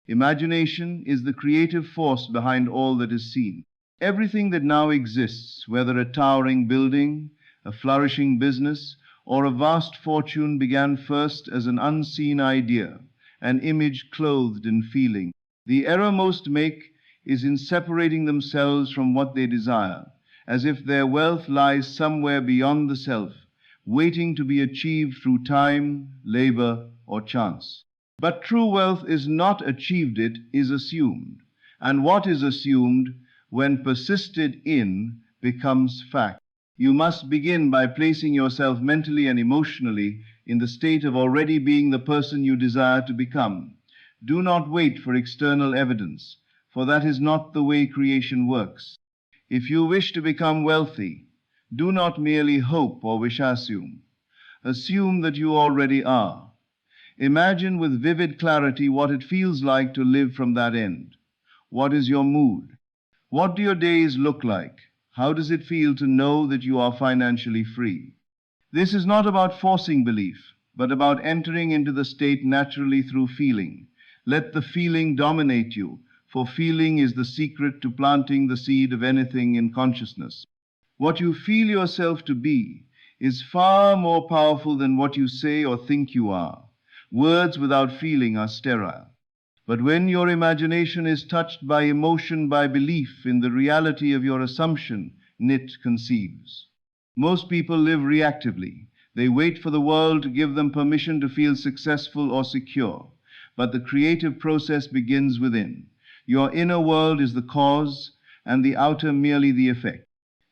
Imagination is the creative force behind all that is seen. Everything that now exists, whether a towering building, a flourishing business, or a vast fortune, began first as an unseen idea, an image clothed in feeling. The error most make is in separating themselves from what they desire, as if their wealth lies somewhere beyond the self, waiting to be achieved through time, labor, or chance. But true wealth is not achieved, it is assumed. And what is assumed, when persisted in, becomes fact. You must begin by placing yourself mentally and emotionally in the state of already being the person you desire to become. Do not wait for external evidence, for that is not the way creation works. If you wish to become wealthy, do not merely hope or wish assume. Assume that you already are. Imagine with vivid clarity what it feels like to live from that end. What is your mood? What do your days look like? How does it feel to know that you are financially free? This is not about forcing belief, but about entering into the state naturally through feeling. Let the feeling dominate you, for feeling is the secret to planting the seed of anything in consciousness. What you feel yourself to be is far more powerful than what you say or think you are. Words without feeling are sterile. But when your imagination is touched by emotion, by belief in the reality of your assumption, it conceives. Most people live reactively. They wait for the world to give them permission to feel successful or secure. But the creative process begins within. Your inner world is the cause, and the outer merely the effect.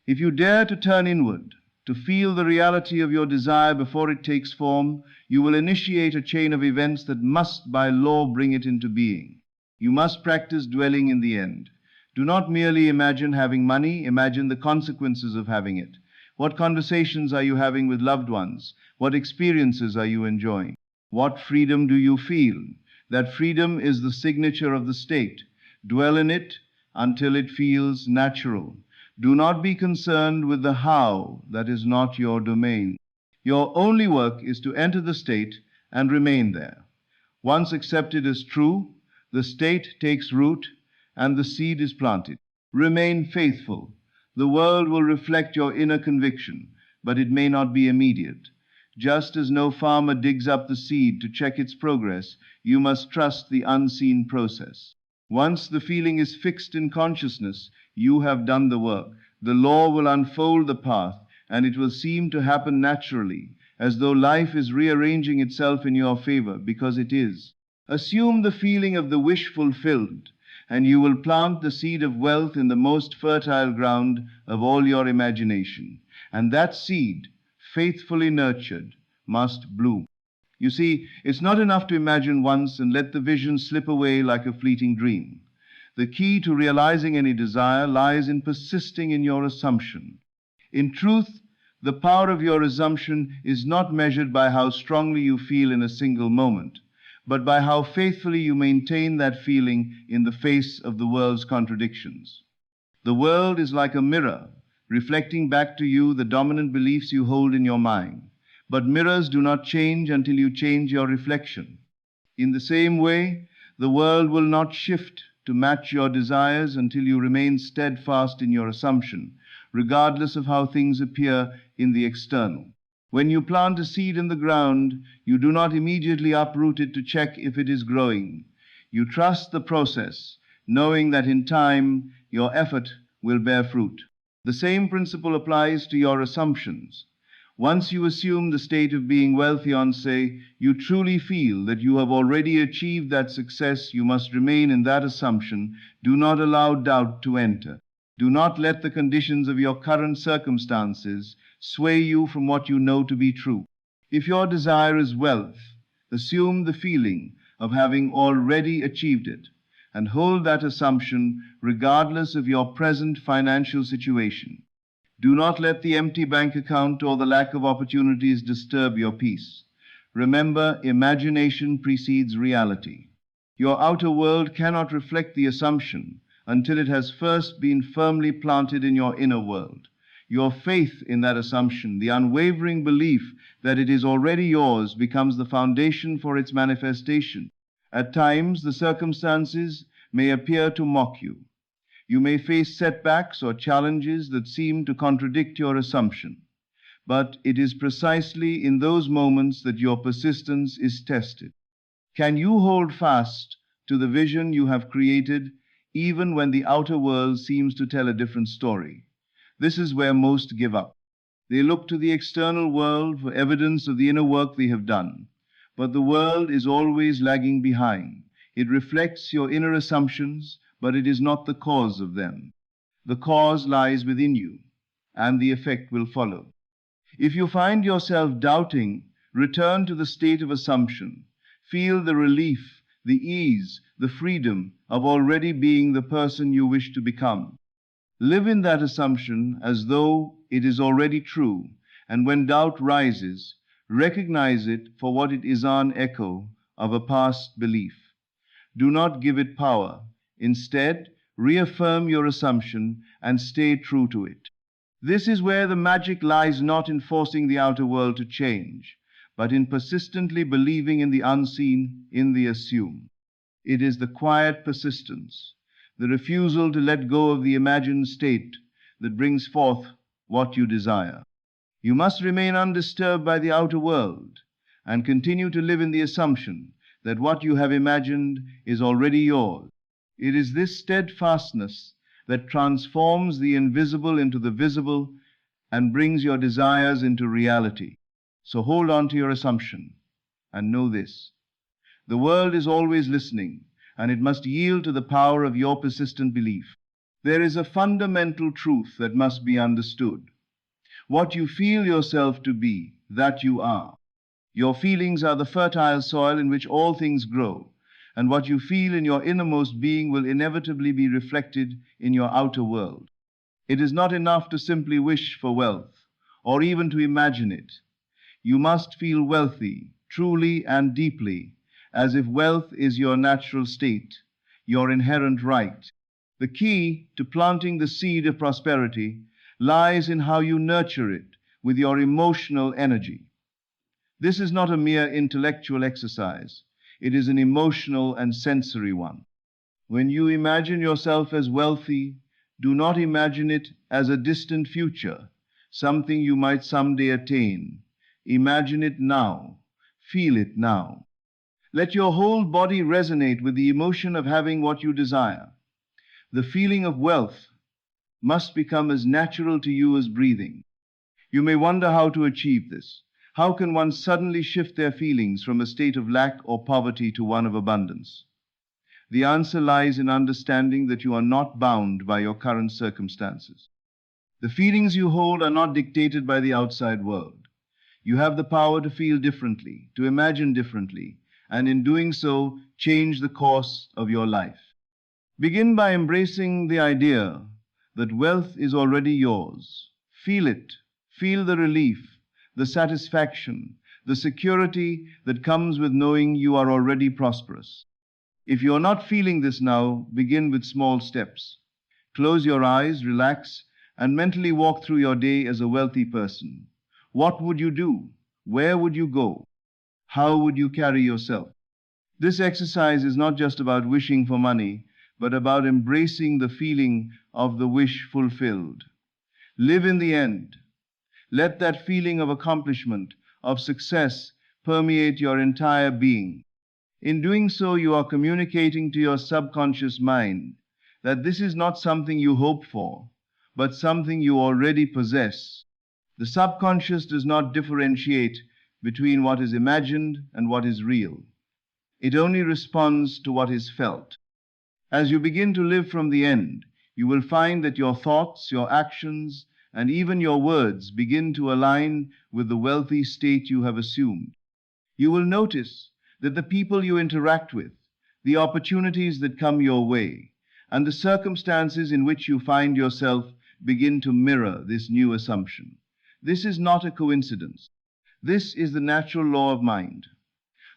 If you dare to turn inward, to feel the reality of your desire before it takes form, you will initiate a chain of events that must by law bring it into being. You must practice dwelling in the end. Do not merely imagine having money, imagine the consequences of having it. What conversations are you having with loved ones? What experiences are you enjoying? What freedom do you feel? That freedom is the signature of the state. Dwell in it until it feels natural. Do not be concerned with the how, that is not your domain. Your only work is to enter the state and remain there. Once accepted as true, the state takes root and the seed is planted. Remain faithful. The world will reflect your inner conviction, but it may not be immediate. Just as no farmer digs up the seed to check its progress, you must trust the unseen process. Once the feeling is fixed in consciousness, you have done the work. The law will unfold the path, and it will seem to happen naturally, as though life is rearranging itself in your favor, because it is. Assume the feeling of the wish fulfilled, and you will plant the seed of wealth in the most fertile ground of all your imagination. And that seed, faithfully nurtured, must bloom. You see, it's not enough to imagine once and let the vision slip away like a fleeting dream. The key to realizing any desire lies in persisting in your assumption. In truth, the power of your assumption is not measured by how strongly you feel in a single moment, but by how faithfully you maintain that feeling in the face of the world's contradictions. The world is like a mirror, reflecting back to you the dominant beliefs you hold in your mind. But mirrors do not change until you change your reflection. In the same way, the world will not shift to match your desires until you remain steadfast in your assumption, regardless of how things appear in the external. When you plant a seed in the ground, you do not immediately uproot it to check if it is growing. You trust the process, knowing that in time your effort will bear fruit. The same principle applies to your assumptions. Once you assume the state of being wealthy on, say, you truly feel that you have already achieved that success, you must remain in that assumption. Do not allow doubt to enter. Do not let the conditions of your current circumstances sway you from what you know to be true. If your desire is wealth, assume the feeling of having already achieved it, and hold that assumption regardless of your present financial situation. Do not let the empty bank account or the lack of opportunities disturb your peace. Remember, imagination precedes reality. Your outer world cannot reflect the assumption until it has first been firmly planted in your inner world. Your faith in that assumption, the unwavering belief that it is already yours, becomes the foundation for its manifestation. At times, the circumstances may appear to mock you. You may face setbacks or challenges that seem to contradict your assumption. But it is precisely in those moments that your persistence is tested. Can you hold fast to the vision you have created even when the outer world seems to tell a different story? This is where most give up. They look to the external world for evidence of the inner work they have done. But the world is always lagging behind. It reflects your inner assumptions, but it is not the cause of them. The cause lies within you, and the effect will follow. If you find yourself doubting, return to the state of assumption. Feel the relief, the ease, the freedom of already being the person you wish to become. Live in that assumption as though it is already true, and when doubt rises, recognize it for what it is, an echo of a past belief. Do not give it power. Instead, reaffirm your assumption and stay true to it. This is where the magic lies, not in forcing the outer world to change, but in persistently believing in the unseen, in the assumed. It is the quiet persistence, the refusal to let go of the imagined state, that brings forth what you desire. You must remain undisturbed by the outer world and continue to live in the assumption that what you have imagined is already yours. It is this steadfastness that transforms the invisible into the visible and brings your desires into reality. So hold on to your assumption and know this: the world is always listening, and it must yield to the power of your persistent belief. There is a fundamental truth that must be understood. What you feel yourself to be, that you are. Your feelings are the fertile soil in which all things grow, and what you feel in your innermost being will inevitably be reflected in your outer world. It is not enough to simply wish for wealth, or even to imagine it. You must feel wealthy, truly and deeply, as if wealth is your natural state, your inherent right. The key to planting the seed of prosperity lies in how you nurture it with your emotional energy. This is not a mere intellectual exercise. It is an emotional and sensory one. When you imagine yourself as wealthy, do not imagine it as a distant future, something you might someday attain. Imagine it now. Feel it now. Let your whole body resonate with the emotion of having what you desire. The feeling of wealth must become as natural to you as breathing. You may wonder how to achieve this. How can one suddenly shift their feelings from a state of lack or poverty to one of abundance? The answer lies in understanding that you are not bound by your current circumstances. The feelings you hold are not dictated by the outside world. You have the power to feel differently, to imagine differently, and in doing so, change the course of your life. Begin by embracing the idea that wealth is already yours. Feel it. Feel the relief, the satisfaction, the security that comes with knowing you are already prosperous. If you are not feeling this now, begin with small steps. Close your eyes, relax, and mentally walk through your day as a wealthy person. What would you do? Where would you go? How would you carry yourself? This exercise is not just about wishing for money, but about embracing the feeling of the wish fulfilled. Live in the end. Let that feeling of accomplishment, of success, permeate your entire being. In doing so, you are communicating to your subconscious mind that this is not something you hope for, but something you already possess. The subconscious does not differentiate between what is imagined and what is real. It only responds to what is felt. As you begin to live from the end, you will find that your thoughts, your actions, and even your words begin to align with the wealthy state you have assumed. You will notice that the people you interact with, the opportunities that come your way, and the circumstances in which you find yourself begin to mirror this new assumption. This is not a coincidence. This is the natural law of mind.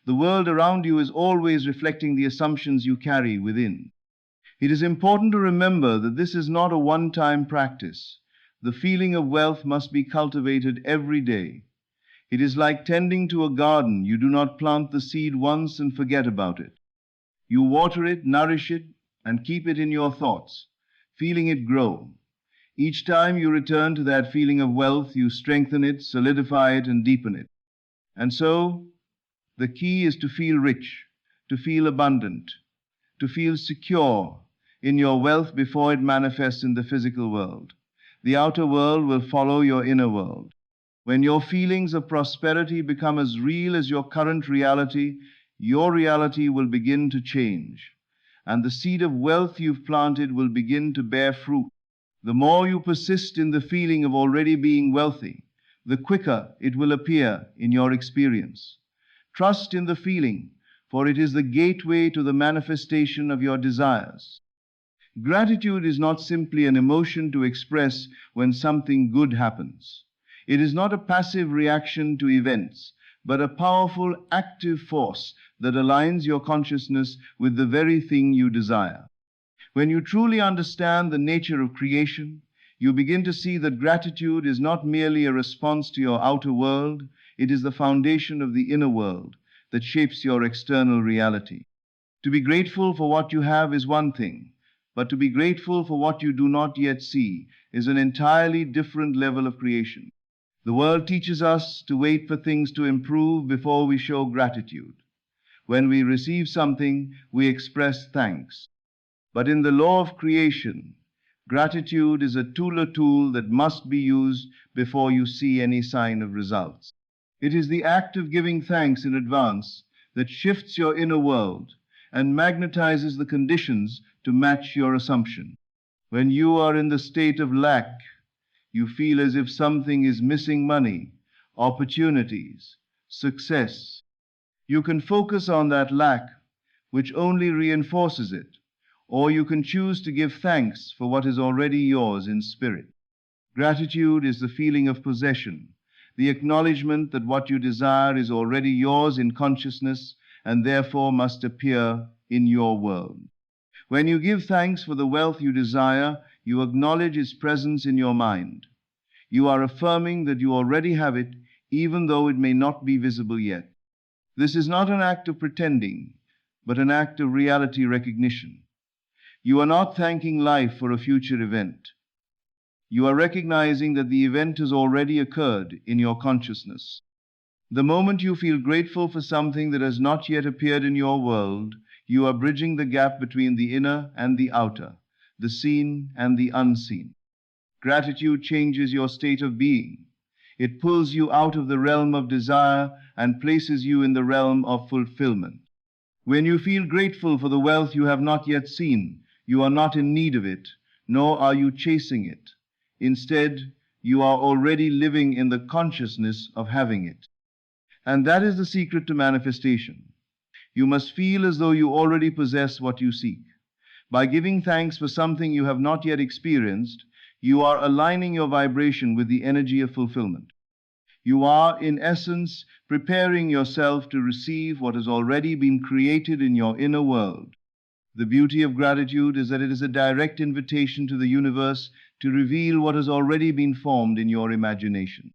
The world around you is always reflecting the assumptions you carry within. It is important to remember that this is not a one-time practice. The feeling of wealth must be cultivated every day. It is like tending to a garden. You do not plant the seed once and forget about it. You water it, nourish it, and keep it in your thoughts, feeling it grow. Each time you return to that feeling of wealth, you strengthen it, solidify it, and deepen it. And so, the key is to feel rich, to feel abundant, to feel secure in your wealth before it manifests in the physical world. The outer world will follow your inner world. When your feelings of prosperity become as real as your current reality, your reality will begin to change, and the seed of wealth you've planted will begin to bear fruit. The more you persist in the feeling of already being wealthy, the quicker it will appear in your experience. Trust in the feeling, for it is the gateway to the manifestation of your desires. Gratitude is not simply an emotion to express when something good happens. It is not a passive reaction to events, but a powerful active force that aligns your consciousness with the very thing you desire. When you truly understand the nature of creation, you begin to see that gratitude is not merely a response to your outer world, it is the foundation of the inner world that shapes your external reality. To be grateful for what you have is one thing, but to be grateful for what you do not yet see is an entirely different level of creation. The world teaches us to wait for things to improve before we show gratitude. When we receive something, we express thanks. But in the law of creation, gratitude is a tool that must be used before you see any sign of results. It is the act of giving thanks in advance that shifts your inner world and magnetizes the conditions to match your assumption. When you are in the state of lack, you feel as if something is missing: money, opportunities, success. You can focus on that lack, which only reinforces it, or you can choose to give thanks for what is already yours in spirit. Gratitude is the feeling of possession, the acknowledgement that what you desire is already yours in consciousness and therefore must appear in your world. When you give thanks for the wealth you desire, you acknowledge its presence in your mind. You are affirming that you already have it, even though it may not be visible yet. This is not an act of pretending, but an act of reality recognition. You are not thanking life for a future event. You are recognizing that the event has already occurred in your consciousness. The moment you feel grateful for something that has not yet appeared in your world, you are bridging the gap between the inner and the outer, the seen and the unseen. Gratitude changes your state of being. It pulls you out of the realm of desire and places you in the realm of fulfillment. When you feel grateful for the wealth you have not yet seen, you are not in need of it, nor are you chasing it. Instead, you are already living in the consciousness of having it. And that is the secret to manifestation. You must feel as though you already possess what you seek. By giving thanks for something you have not yet experienced, you are aligning your vibration with the energy of fulfillment. You are, in essence, preparing yourself to receive what has already been created in your inner world. The beauty of gratitude is that it is a direct invitation to the universe to reveal what has already been formed in your imagination.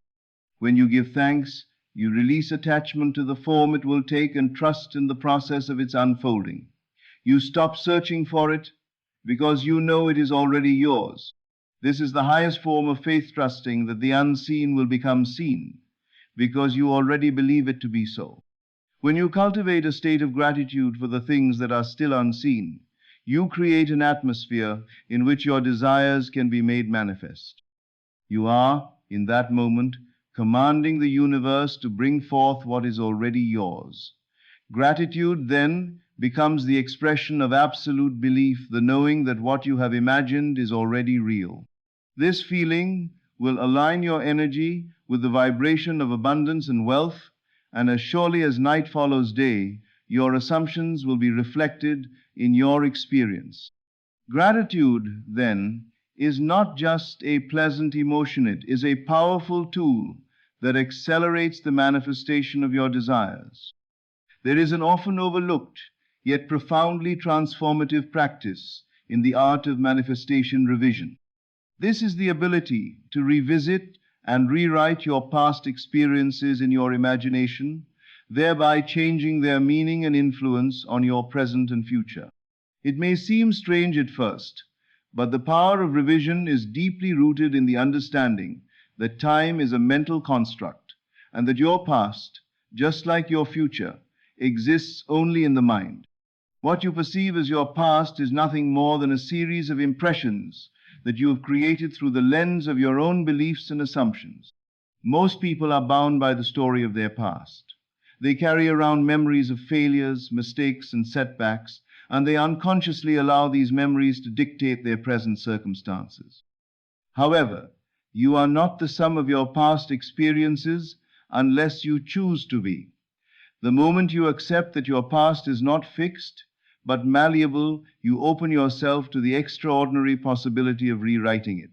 When you give thanks, you release attachment to the form it will take and trust in the process of its unfolding. You stop searching for it because you know it is already yours. This is the highest form of faith, trusting that the unseen will become seen because you already believe it to be so. When you cultivate a state of gratitude for the things that are still unseen, you create an atmosphere in which your desires can be made manifest. You are, in that moment, commanding the universe to bring forth what is already yours. Gratitude then becomes the expression of absolute belief, the knowing that what you have imagined is already real. This feeling will align your energy with the vibration of abundance and wealth, and as surely as night follows day, your assumptions will be reflected in your experience. Gratitude, then, is not just a pleasant emotion, it is a powerful tool that accelerates the manifestation of your desires. There is an often overlooked, yet profoundly transformative practice in the art of manifestation revision. This is the ability to revisit and rewrite your past experiences in your imagination thereby changing their meaning and influence on your present and future. It may seem strange at first, but the power of revision is deeply rooted in the understanding that time is a mental construct and that your past, just like your future, exists only in the mind. What you perceive as your past is nothing more than a series of impressions that you have created through the lens of your own beliefs and assumptions. Most people are bound by the story of their past. They carry around memories of failures, mistakes, and setbacks, and they unconsciously allow these memories to dictate their present circumstances. However, you are not the sum of your past experiences unless you choose to be. The moment you accept that your past is not fixed, but malleable, you open yourself to the extraordinary possibility of rewriting it.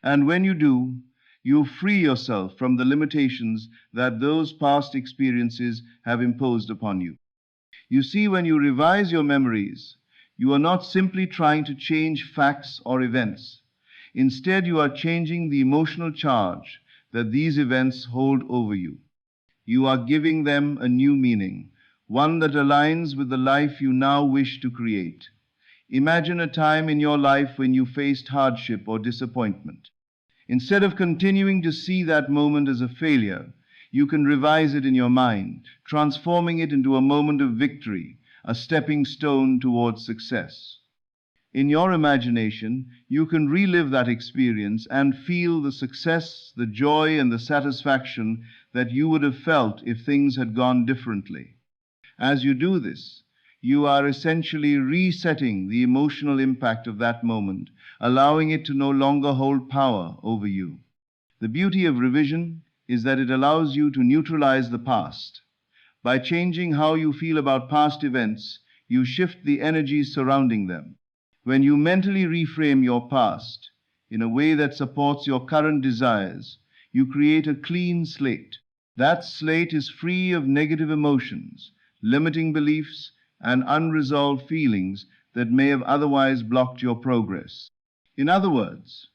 And when you do, you free yourself from the limitations that those past experiences have imposed upon you. You see, when you revise your memories, you are not simply trying to change facts or events. Instead, you are changing the emotional charge that these events hold over you. You are giving them a new meaning, one that aligns with the life you now wish to create. Imagine a time in your life when you faced hardship or disappointment. Instead of continuing to see that moment as a failure, you can revise it in your mind, transforming it into a moment of victory, a stepping stone towards success. In your imagination, you can relive that experience and feel the success, the joy, and the satisfaction that you would have felt if things had gone differently. As you do this, you are essentially resetting the emotional impact of that moment, allowing it to no longer hold power over you. The beauty of revision is that it allows you to neutralize the past. By changing how you feel about past events, you shift the energies surrounding them. When you mentally reframe your past in a way that supports your current desires, you create a clean slate. That slate is free of negative emotions, limiting beliefs, and unresolved feelings that may have otherwise blocked your progress. In other words,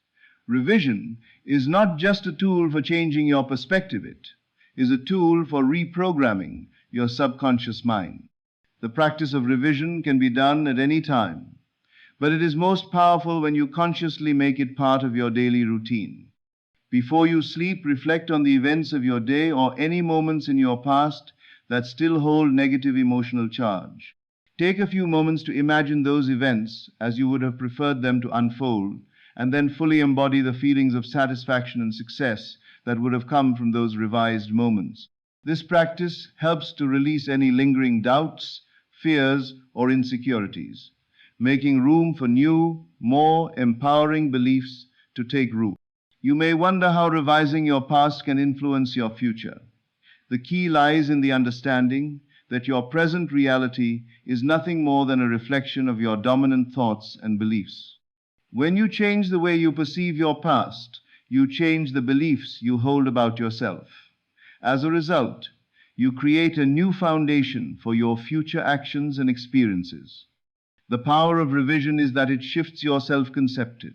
revision is not just a tool for changing your perspective, it is a tool for reprogramming your subconscious mind. The practice of revision can be done at any time, but it is most powerful when you consciously make it part of your daily routine. Before you sleep, reflect on the events of your day or any moments in your past that still hold negative emotional charge. Take a few moments to imagine those events as you would have preferred them to unfold, and then fully embody the feelings of satisfaction and success that would have come from those revised moments. This practice helps to release any lingering doubts, fears, or insecurities, making room for new, more empowering beliefs to take root. You may wonder how revising your past can influence your future. The key lies in the understanding that your present reality is nothing more than a reflection of your dominant thoughts and beliefs. When you change the way you perceive your past, you change the beliefs you hold about yourself. As a result, you create a new foundation for your future actions and experiences. The power of revision is that it shifts your self-concept,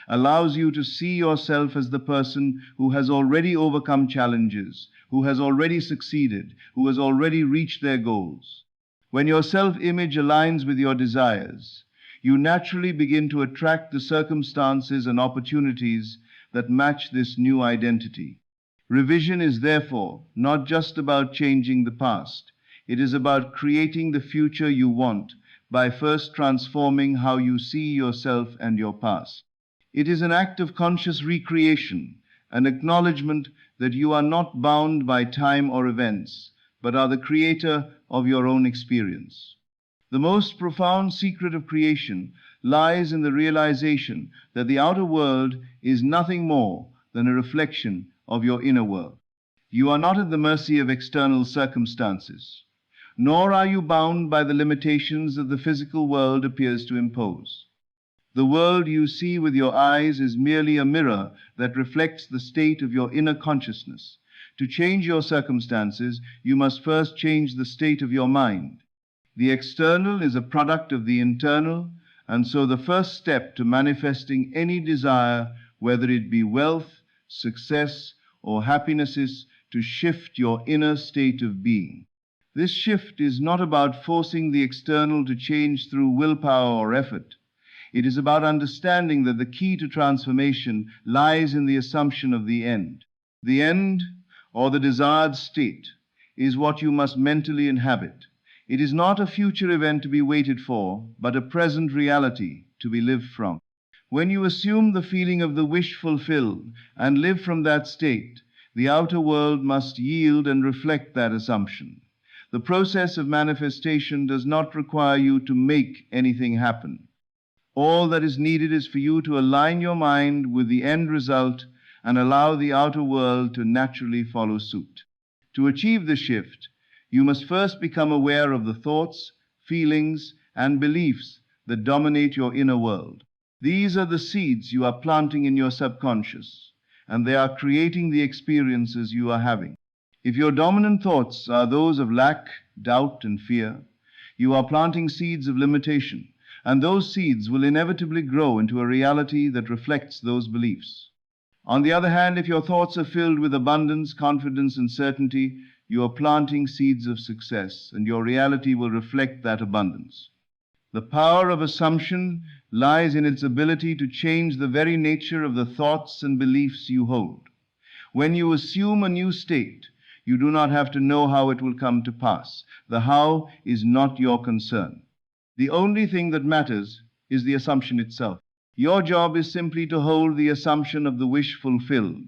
allows you to see yourself as the person who has already overcome challenges, who has already succeeded, who has already reached their goals. When your self-image aligns with your desires, you naturally begin to attract the circumstances and opportunities that match this new identity. Revision is therefore not just about changing the past. It is about creating the future you want by first transforming how you see yourself and your past. It is an act of conscious recreation, an acknowledgement that you are not bound by time or events, but are the creator of your own experience. The most profound secret of creation lies in the realization that the outer world is nothing more than a reflection of your inner world. You are not at the mercy of external circumstances, nor are you bound by the limitations that the physical world appears to impose. The world you see with your eyes is merely a mirror that reflects the state of your inner consciousness. To change your circumstances, you must first change the state of your mind. The external is a product of the internal, and so the first step to manifesting any desire, whether it be wealth, success, or happiness, is to shift your inner state of being. This shift is not about forcing the external to change through willpower or effort. It is about understanding that the key to transformation lies in the assumption of the end. The end, or the desired state, is what you must mentally inhabit. It is not a future event to be waited for, but a present reality to be lived from. When you assume the feeling of the wish fulfilled and live from that state, the outer world must yield and reflect that assumption. The process of manifestation does not require you to make anything happen. All that is needed is for you to align your mind with the end result and allow the outer world to naturally follow suit. To achieve the shift, you must first become aware of the thoughts, feelings, and beliefs that dominate your inner world. These are the seeds you are planting in your subconscious, and they are creating the experiences you are having. If your dominant thoughts are those of lack, doubt, and fear, you are planting seeds of limitation, and those seeds will inevitably grow into a reality that reflects those beliefs. On the other hand, if your thoughts are filled with abundance, confidence, and certainty, you are planting seeds of success, and your reality will reflect that abundance. The power of assumption lies in its ability to change the very nature of the thoughts and beliefs you hold. When you assume a new state, you do not have to know how it will come to pass. The how is not your concern. The only thing that matters is the assumption itself. Your job is simply to hold the assumption of the wish fulfilled,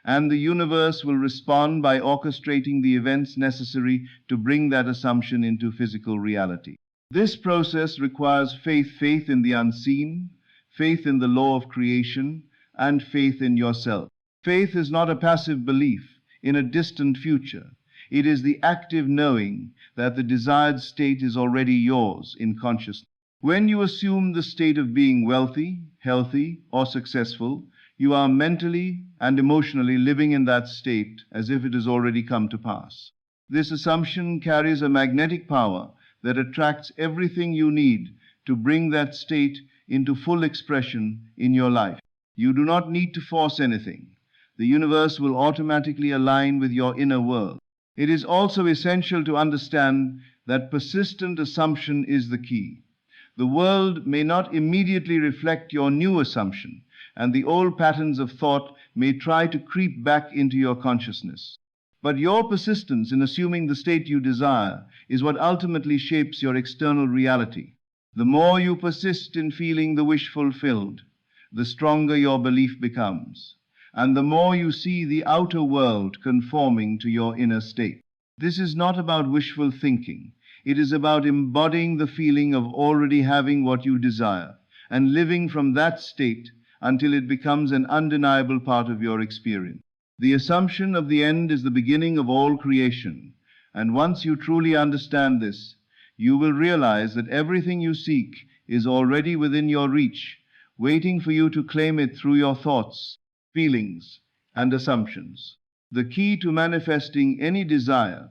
and the universe will respond by orchestrating the events necessary to bring that assumption into physical reality. This process requires faith in the unseen, faith in the law of creation, and faith in yourself. Faith is not a passive belief in a distant future. It is the active knowing that the desired state is already yours in consciousness. When you assume the state of being wealthy, healthy, or successful, you are mentally and emotionally living in that state as if it has already come to pass. This assumption carries a magnetic power that attracts everything you need to bring that state into full expression in your life. You do not need to force anything. The universe will automatically align with your inner world. It is also essential to understand that persistent assumption is the key. The world may not immediately reflect your new assumption, and the old patterns of thought may try to creep back into your consciousness. But your persistence in assuming the state you desire is what ultimately shapes your external reality. The more you persist in feeling the wish fulfilled, the stronger your belief becomes, and the more you see the outer world conforming to your inner state. This is not about wishful thinking. It is about embodying the feeling of already having what you desire and living from that state until it becomes an undeniable part of your experience. The assumption of the end is the beginning of all creation, and once you truly understand this, you will realize that everything you seek is already within your reach, waiting for you to claim it through your thoughts, feelings, and assumptions. The key to manifesting any desire,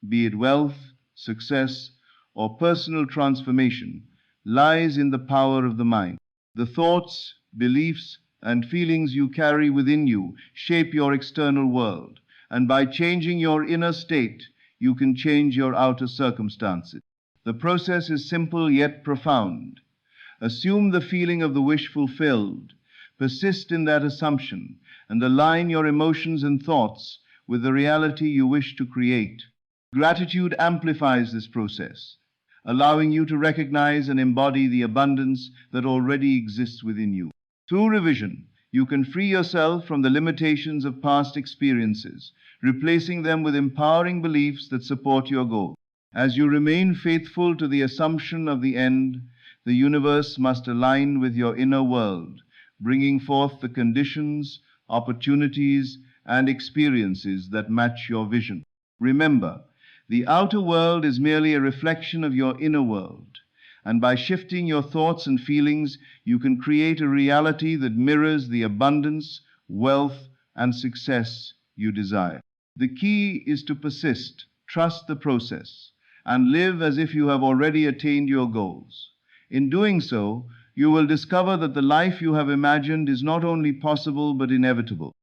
be it wealth, success, or personal transformation, lies in the power of the mind. The thoughts, beliefs, and feelings you carry within you shape your external world, and by changing your inner state, you can change your outer circumstances. The process is simple yet profound. Assume the feeling of the wish fulfilled, persist in that assumption, and align your emotions and thoughts with the reality you wish to create. Gratitude amplifies this process, allowing you to recognize and embody the abundance that already exists within you. Through revision, you can free yourself from the limitations of past experiences, replacing them with empowering beliefs that support your goal. As you remain faithful to the assumption of the end, the universe must align with your inner world, bringing forth the conditions, opportunities, and experiences that match your vision. Remember, the outer world is merely a reflection of your inner world, and by shifting your thoughts and feelings, you can create a reality that mirrors the abundance, wealth, and success you desire. The key is to persist, trust the process, and live as if you have already attained your goals. In doing so, you will discover that the life you have imagined is not only possible but inevitable.